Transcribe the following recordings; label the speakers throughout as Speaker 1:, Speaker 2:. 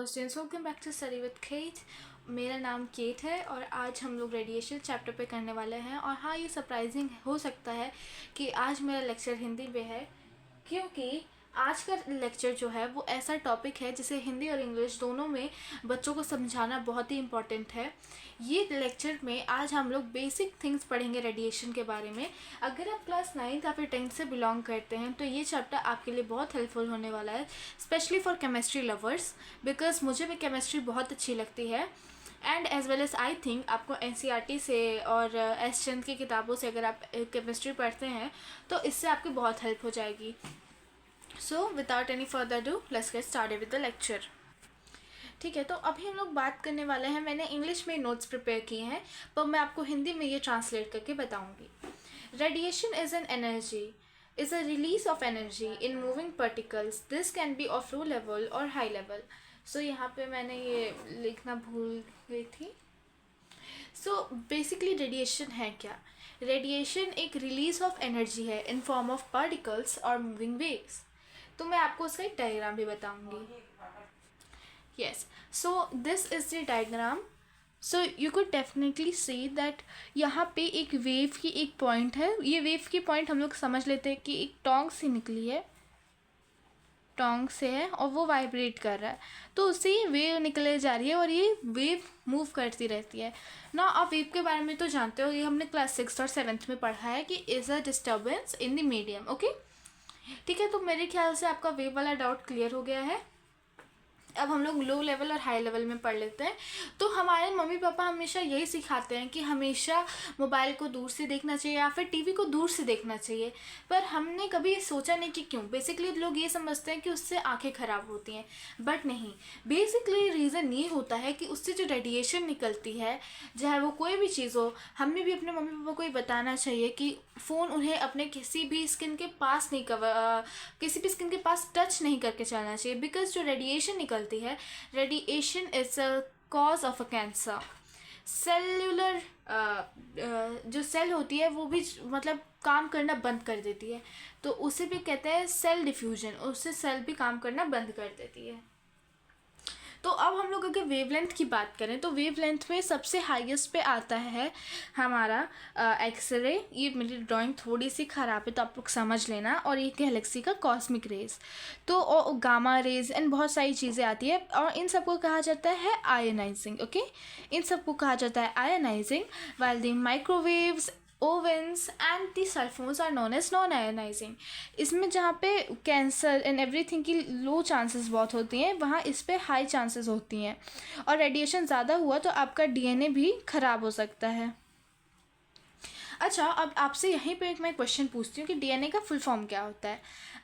Speaker 1: Students welcome back to study with Kate. मेरा नाम cat है और आज हम लोग रेडिएशन चैप्टर पे करने वाले हैं। और हाँ, ये सरप्राइजिंग हो सकता है कि आज मेरा लेक्चर हिंदी में है, क्योंकि आज का लेक्चर जो है वो ऐसा टॉपिक है जिसे हिंदी और इंग्लिश दोनों में बच्चों को समझाना बहुत ही इम्पॉर्टेंट है। ये लेक्चर में आज हम लोग बेसिक थिंग्स पढ़ेंगे रेडिएशन के बारे में। अगर आप क्लास 9th या फिर 10th से बिलोंग करते हैं तो ये चैप्टर आपके लिए बहुत हेल्पफुल होने वाला है, specially for chemistry lovers, because मुझे भी केमिस्ट्री बहुत अच्छी लगती है। And as well as I think आपको NCERT से और एस चंद की किताबों से अगर आप केमिस्ट्री पढ़ते हैं तो इससे आपकी बहुत हेल्प हो जाएगी। So without any further do let's get started with the lecture. ठीक है, तो अभी हम लोग बात करने वाले हैं। मैंने इंग्लिश में नोट्स प्रिपेयर किए हैं पर मैं आपको हिंदी में ये ट्रांसलेट करके बताऊंगी। Radiation is an energy, is a release of energy in moving particles. This can be of low level or high level. So यहाँ पे मैंने ये लिखना भूल गई थी। So basically रेडिएशन है क्या? रेडिएशन एक रिलीज ऑफ एनर्जी है इन फॉर्म ऑफ पार्टिकल्स और मूविंग वेव्स। तो मैं आपको उसका एक डायग्राम भी बताऊंगी। Yes, so this is the diagram. So you could definitely see that यहाँ पे एक वेव की एक पॉइंट है। ये वेव की पॉइंट हम लोग समझ लेते हैं कि एक टोंग से निकली है, टोंग से है और वो वाइब्रेट कर रहा है, तो उससे ये वेव निकले जा रही है और ये वेव मूव करती रहती है ना। आप वेव के बारे में तो जानते हो, ये हमने क्लास 6th और 7th में पढ़ा है कि is a disturbance in the medium. Okay, ठीक है, तो मेरे ख्याल से आपका वेव वाला डाउट क्लियर हो गया है। अब हम लोग लो लेवल और हाई लेवल में पढ़ लेते हैं। तो हमारे मम्मी पापा हमेशा यही सिखाते हैं कि हमेशा मोबाइल को दूर से देखना चाहिए या फिर टीवी को दूर से देखना चाहिए, पर हमने कभी सोचा नहीं कि क्यों। बेसिकली लोग ये समझते हैं कि उससे आंखें ख़राब होती हैं, बट नहीं। बेसिकली रीज़न ये होता है कि उससे जो रेडिएशन निकलती है, चाहे वो कोई भी चीज़ हो, हमें भी अपने मम्मी पापा को ये बताना चाहिए कि फ़ोन उन्हें अपने किसी भी स्किन के पास नहीं किसी भी स्किन के पास टच नहीं करके चलना चाहिए, बिकॉज जो रेडिएशन निकलती है, radiation is a cause of a cancer. Cellular जो सेल होती है वो भी मतलब काम करना बंद कर देती है, तो उसे भी कहते हैं सेल डिफ्यूजन, उससे सेल भी काम करना बंद कर देती है। तो अब हम लोग अगर वेवलेंथ की बात करें तो वेवलेंथ में सबसे हाईएस्ट पे आता है हमारा एक्सरे। ये मेरी ड्राइंग थोड़ी सी ख़राब है तो आप लोग समझ लेना। और ये गैलेक्सी का कॉस्मिक रेज, तो गामा रेज एंड बहुत सारी चीज़ें आती है और इन सबको कहा जाता है आयनाइजिंग। ओके, इन सबको कहा जाता है ionising, while the microwaves, ovens and the cell phones are known as non ionising. इसमें जहाँ पे कैंसर एंड एवरीथिंग की लो चांसेस बहुत होती हैं, वहाँ इस पे हाई चांसेस होती हैं। और रेडिएशन ज़्यादा हुआ तो आपका DNA भी ख़राब हो सकता है। अच्छा, अब आपसे यहीं पे एक मैं क्वेश्चन पूछती हूँ कि DNA का फुल फॉर्म क्या होता है।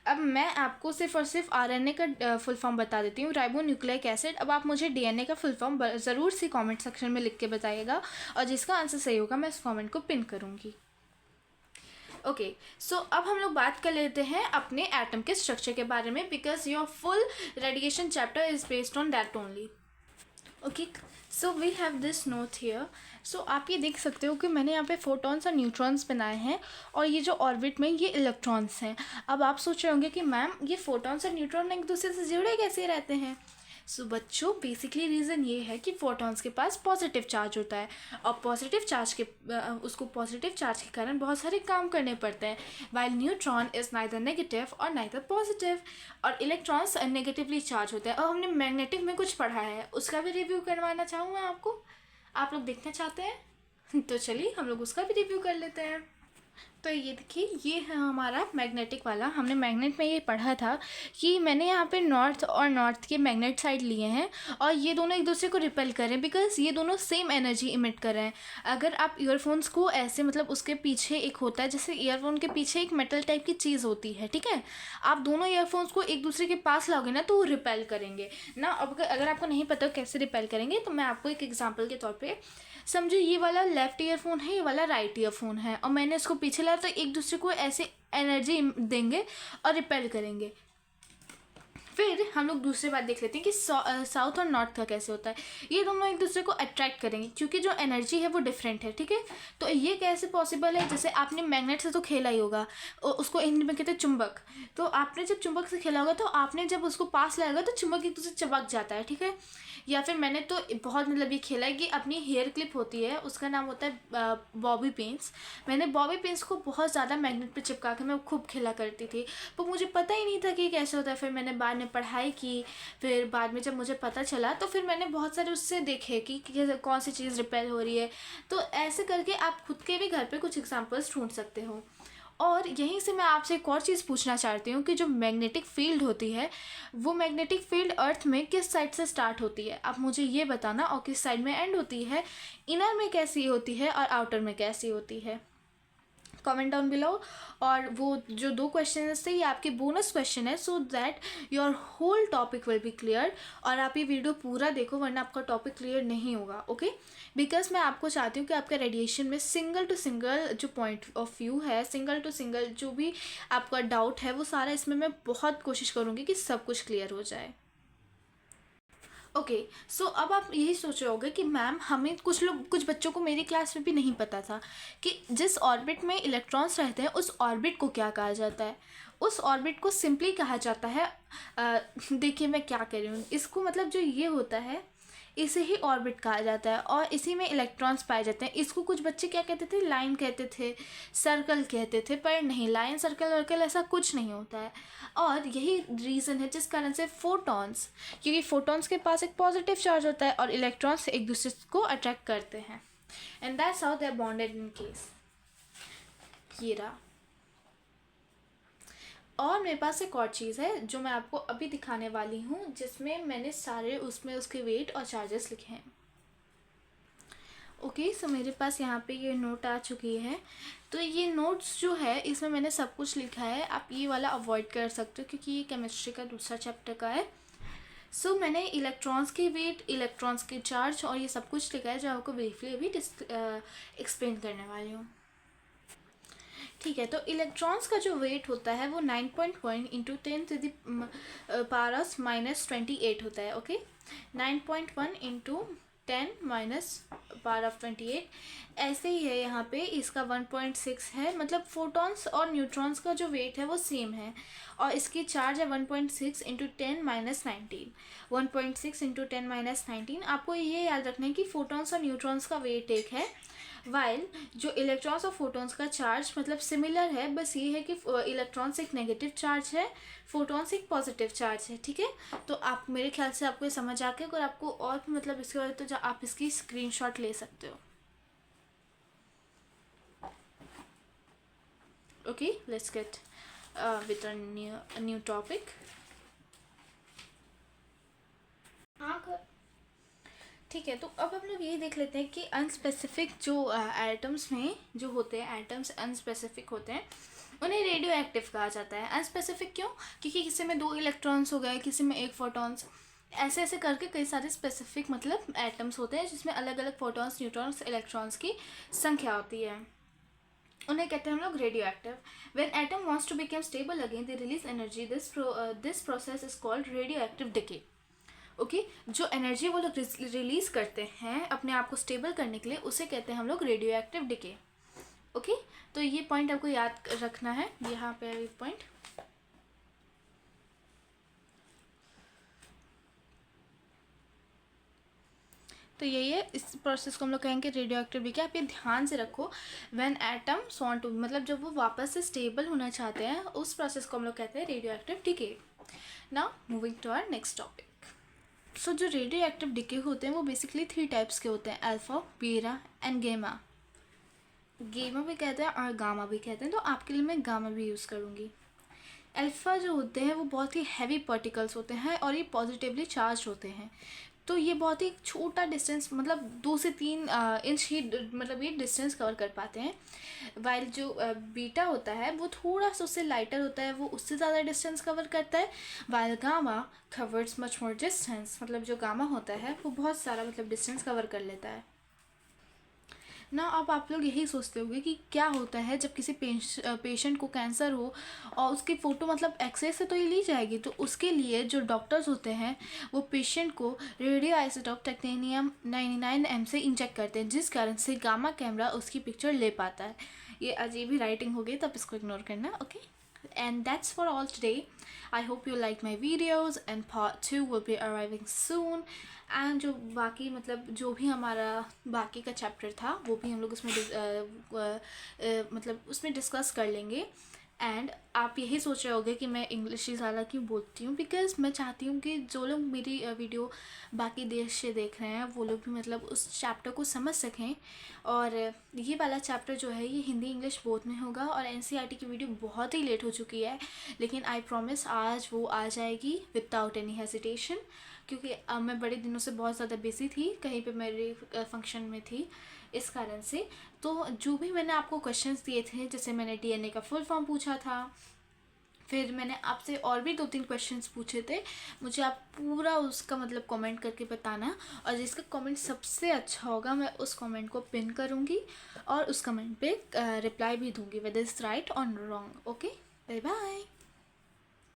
Speaker 1: अब मैं आपको सिर्फ और सिर्फ RNA का फुल फॉर्म बता देती हूँ, राइबो न्यूक्लिक एसिड। अब आप मुझे DNA का फुल फॉर्म ज़रूर सी कमेंट सेक्शन में लिख के बताइएगा और जिसका आंसर सही होगा मैं इस कमेंट को पिन करूँगी। ओके, सो अब हम लोग बात कर लेते हैं अपने एटम के स्ट्रक्चर के बारे में, because your full radiation chapter is based on that only. Okay, so we have this note here. So आप ये देख सकते हो कि मैंने यहाँ पे फोटॉन्स और न्यूट्रॉन्स बनाए हैं और ये जो ऑर्बिट में ये इलेक्ट्रॉन्स हैं। अब आप सोच रहे होंगे कि मैम ये फोटॉन्स और न्यूट्रॉन एक दूसरे से जुड़े कैसे रहते हैं। सो बच्चों, बेसिकली रीज़न ये है कि फोटॉन्स के पास पॉजिटिव चार्ज होता है और पॉजिटिव चार्ज के उसको पॉजिटिव चार्ज के कारण बहुत सारे काम करने पड़ते हैं, while neutron is neither negative और नाइदर पॉजिटिव, और इलेक्ट्रॉन्स नेगेटिवली चार्ज होते हैं। और हमने मैग्नेटिक में कुछ पढ़ा है, उसका भी रिव्यू करवाना चाहूँगा आपको। आप लोग देखना चाहते हैं तो चलिए हम लोग उसका भी रिव्यू कर लेते हैं। तो ये देखिए, ये है हमारा मैग्नेटिक वाला। हमने मैग्नेट में ये पढ़ा था कि मैंने यहाँ पे नॉर्थ और नॉर्थ के मैग्नेट साइड लिए हैं और ये दोनों एक दूसरे को रिपेल करें, बिकॉज ये दोनों सेम एनर्जी इमिट कर रहे हैं। अगर आप ईयरफोन्स को ऐसे मतलब उसके पीछे एक होता है, जैसे ईयरफोन के पीछे एक मेटल टाइप की चीज़ होती है, ठीक है, आप दोनों ईयरफोन्स को एक दूसरे के पास लाओगे ना तो वो रिपेल करेंगे ना। अब अगर आपको नहीं पता कैसे रिपेल करेंगे तो मैं आपको एक एग्जाम्पल के तौर पर समझो, ये वाला लेफ्ट ईयरफोन है, ये वाला राइट ईयरफोन है और मैंने इसको पीछे लाया तो एक दूसरे को ऐसे एनर्जी देंगे और रिपेल करेंगे। फिर हम लोग दूसरी बात देख लेते हैं कि साउथ और नॉर्थ का कैसे होता है। ये दोनों एक दूसरे को अट्रैक्ट करेंगे क्योंकि जो एनर्जी है वो डिफरेंट है, ठीक है। तो ये कैसे पॉसिबल है, जैसे आपने मैग्नेट से तो खेला ही होगा, उसको हिंदी में कहते हैं चुंबक। तो आपने जब चुंबक से खेला होगा तो आपने जब उसको पास लाएगा तो चुंबक एक दूसरे चबक जाता है, ठीक है। या फिर मैंने तो बहुत मतलब ये खेला है कि अपनी हेयर क्लिप होती है, उसका नाम होता है बॉबी पिन्स। मैंने बॉबी पिन्स को बहुत ज़्यादा मैग्नेट पे चिपका के मैं खूब खेला करती थी, तो मुझे पता ही नहीं था कि कैसे होता है। फिर मैंने बाद में पढ़ाई की, फिर बाद में जब मुझे पता चला तो फिर मैंने बहुत सारे उससे देखे कि कौन सी चीज़ रिपेल हो रही है। तो ऐसे करके आप खुद के भी घर पे कुछ एग्जांपल्स ढूंढ सकते हो। और यहीं से मैं आपसे एक और चीज़ पूछना चाहती हूँ कि जो मैग्नेटिक फील्ड होती है, वो मैग्नेटिक फील्ड अर्थ में किस साइड से स्टार्ट होती है, आप मुझे ये बताना, और किस साइड में एंड होती है, इनर में कैसी होती है और आउटर में कैसी होती है। Comment down below. और वो जो 2 क्वेश्चन थे ये आपके बोनस क्वेश्चन है, so that your whole topic will be clear. और आप ये वीडियो पूरा देखो वरना आपका टॉपिक क्लियर नहीं होगा, ओके। बिकॉज मैं आपको चाहती हूँ कि आपका रेडिएशन में सिंगल टू सिंगल जो पॉइंट ऑफ व्यू है, सिंगल टू सिंगल जो भी आपका डाउट है, वो सारा इसमें मैं बहुत कोशिश करूँगी कि सब कुछ क्लियर हो जाए। ओके, सो अब आप यही सोच रहे होगे कि मैम हमें कुछ बच्चों को मेरी क्लास में भी नहीं पता था कि जिस ऑर्बिट में इलेक्ट्रॉन्स रहते हैं उस ऑर्बिट को क्या कहा जाता है। उस ऑर्बिट को सिंपली कहा जाता है, देखिए मैं क्या कह रही हूँ, इसको मतलब जो ये होता है इसे ही ऑर्बिट कहा जाता है और इसी में इलेक्ट्रॉन्स पाए जाते हैं। इसको कुछ बच्चे क्या कहते थे, लाइन कहते थे, सर्कल कहते थे, पर नहीं, लाइन सर्कल वर्कल ऐसा कुछ नहीं होता है। और यही रीज़न है जिस कारण से फोटॉन्स, क्योंकि फोटॉन्स के पास एक पॉजिटिव चार्ज होता है और इलेक्ट्रॉन्स एक दूसरे को अट्रैक्ट करते हैं, and that's how they are bonded in case. ये रहा। और मेरे पास एक और चीज़ है जो मैं आपको अभी दिखाने वाली हूँ, जिसमें मैंने सारे उसमें उसके वेट और चार्जेस लिखे हैं। ओके, सो मेरे पास यहाँ पे ये नोट आ चुकी है। तो ये नोट्स जो है इसमें मैंने सब कुछ लिखा है, आप ये वाला अवॉइड कर सकते हो क्योंकि ये केमिस्ट्री का दूसरा चैप्टर का है। सो मैंने इलेक्ट्रॉन्स के वेट, इलेक्ट्रॉन्स के चार्ज और ये सब कुछ लिखा है जो आपको ब्रीफली अभी एक्सप्लेन करने वाली हूँ, ठीक है। तो इलेक्ट्रॉन्स का जो वेट होता है वो 9.1 इंटू 10⁻⁻28 होता है, ओके। 9.1 इंटू 10⁻⁻28 ऐसे ही है यहाँ पे। इसका 1.6 है, मतलब फोटॉन्स और न्यूट्रॉन्स का जो वेट है वो सेम है, और इसकी चार्ज है 1.6 इंटू 10⁻19। 1.6 इंटू 10⁻19। आपको ये याद रखना है कि फोटॉन्स और न्यूट्रॉन्स का वेट एक है, वाइल जो इलेक्ट्रॉन्स और फोटॉन्स का चार्ज मतलब सिमिलर है, बस ये है कि इलेक्ट्रॉन्स एक नेगेटिव चार्ज है, फोटॉन्स एक पॉजिटिव चार्ज है, ठीक है। तो आप मेरे ख्याल से आपको ये समझ आ गया। अगर आपको और भी मतलब इसके बारे तो आप इसकी स्क्रीनशॉट ले सकते हो। Okay, let's get with a new topic. ठीक है, तो अब हम लोग ये देख लेते हैं कि अनस्पेसिफिक जो एटम्स में जो होते हैं, एटम्स अनस्पेसिफिक होते हैं, उन्हें रेडियो एक्टिव कहा जाता है। अनस्पेसिफिक क्यों, क्योंकि किसी में 2 इलेक्ट्रॉन्स हो गए, किसी में 1 फोटॉन्स, ऐसे ऐसे करके कई सारे स्पेसिफिक मतलब एटम्स होते हैं जिसमें अलग अलग फोटॉन्स, न्यूट्रॉन्स, इलेक्ट्रॉन्स की संख्या होती है, उन्हें कहते हैं हम लोग radio active. When atom wants to become stable again they release energy, this process is called radio active decay, okay. जो एनर्जी वो लोग रिलीज करते हैं अपने आप को स्टेबल करने के लिए, उसे कहते हैं हम लोग रेडियो एक्टिव डिके, ओके। तो ये पॉइंट आपको याद रखना है, यहाँ पे है पॉइंट। तो यही है, इस प्रोसेस को हम लोग कहेंगे रेडियो एक्टिव डिके। आप ये ध्यान से रखो, व्हेन एटम्स वांट टू, मतलब जब वो वापस से स्टेबल होना चाहते हैं, उस प्रोसेस को हम लोग कहते हैं radio active decay. Now moving to our next topic. So जो रेडियो एक्टिव डिके होते हैं वो बेसिकली 3 टाइप्स के होते हैं, अल्फा, बीटा एंड गेमा। गेमा भी कहते हैं और गामा भी कहते हैं, तो आपके लिए मैं गामा भी यूज़ करूँगी। अल्फ़ा जो होते हैं वो बहुत ही हैवी पार्टिकल्स होते हैं और ये पॉजिटिवली चार्ज होते हैं, तो ये बहुत ही छोटा डिस्टेंस, मतलब 2 से 3 इंच ही मतलब ये डिस्टेंस कवर कर पाते हैं। वाइल जो बीटा होता है वो थोड़ा सा उससे लाइटर होता है, वो उससे ज़्यादा डिस्टेंस कवर करता है। While gamma covers much more distance, मतलब जो गामा होता है वो बहुत सारा मतलब डिस्टेंस कवर कर लेता है। ना अब आप लोग यही सोचते होंगे कि क्या होता है जब किसी पेशेंट को कैंसर हो और उसकी फ़ोटो मतलब एक्सरे से तो ही ली जाएगी। तो उसके लिए जो डॉक्टर्स होते हैं वो पेशेंट को रेडियो आइसोटोप टेक्टेनियम 99M से इंजेक्ट करते हैं, जिस कारण से गामा कैमरा उसकी पिक्चर ले पाता है। ये अजीब ही राइटिंग हो गई, तो आप इसको इग्नोर करना, okay. And that's for all today. I hope you like my videos and part 2 will be arriving soon. And जो बाकी मतलब जो भी हमारा बाकी का चैप्टर था वो भी हम लोग उसमें मतलब उसमें डिस्कस कर लेंगे। एंड आप यही सोच रहे होगे कि मैं इंग्लिश ही ज़्यादा क्यों बोलती हूँ, बिकॉज़ मैं चाहती हूँ कि जो लोग मेरी वीडियो बाकी देश से देख रहे हैं वो लोग भी मतलब उस चैप्टर को समझ सकें। और ये वाला चैप्टर जो है ये हिंदी इंग्लिश बोथ में होगा। और एनसीईआरटी की वीडियो बहुत ही लेट हो चुकी है, लेकिन आई प्रॉमिस आज वो आ जाएगी विदाउट एनी हेजिटेशन, क्योंकि अब मैं बड़े दिनों से बहुत ज़्यादा बिजी थी, कहीं पे मेरे फंक्शन में थी, इस कारण से। तो जो भी मैंने आपको क्वेश्चंस दिए थे, जैसे मैंने डीएनए का फुल फॉर्म पूछा था, फिर मैंने आपसे और भी 2-3 क्वेश्चंस पूछे थे, मुझे आप पूरा उसका मतलब कमेंट करके बताना। और जिसका कमेंट सबसे अच्छा होगा मैं उस कमेंट को पिन करूँगी और उस कमेंट पे रिप्लाई भी दूँगी, वेदर इज़ राइट और रॉन्ग। Okay, bye bye.